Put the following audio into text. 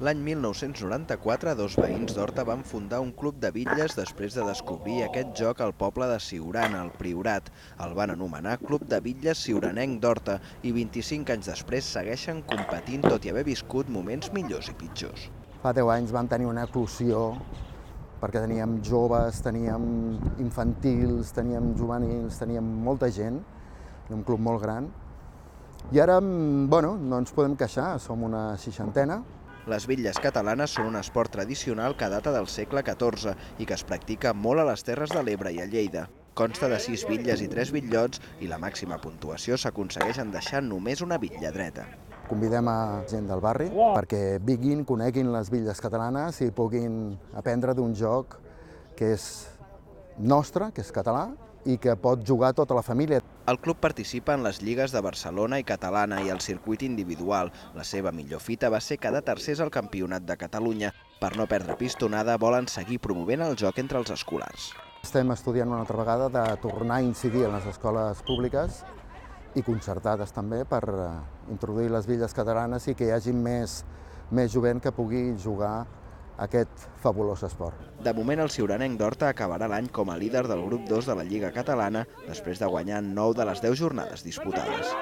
L'any 1994, dos veïns d'Horta van fundar un club de bitlles després de descobrir aquest joc al poble de Siurana, al Priorat. El van anomenar Club de Bitlles Siuranenc d'Horta i 25 anys després segueixen competint tot i haver viscut moments millors i pitjors. Fa 10 anys vam tenir una eclosió perquè teníem joves, teníem infantils, teníem juvenils, teníem molta gent, un club molt gran. I ara, bueno, no ens podem queixar, som una seixantena. Les bitlles catalanes són un esport tradicional que data del segle XIV i que es practica molt a les Terres de l'Ebre i a Lleida. Consta de 6 bitlles i 3 bitllots i la màxima puntuació s'aconsegueix en deixar només una bitlla dreta. Convidem a gent del barri perquè vinguin, coneguin les bitlles catalanes i puguin aprendre d'un joc que és nostre, que és català, i que pot jugar tota la família. El club participa en les lligues de Barcelona i Catalana i al circuit individual. La seva millor fita va ser quedar tercers al Campionat de Catalunya. Per no perdre pistonada, volen seguir promovent el joc entre els escolars. Estem estudiant una altra vegada de tornar a incidir en les escoles públiques i concertades també per introduir les bitlles catalanes i que hi hagi més jovent que pugui jugar aquest fabulós esport. De moment, el Siuranenc d'Horta acabarà l'any com a líder del grup 2 de la Lliga Catalana després de guanyar 9 de les 10 jornades disputades.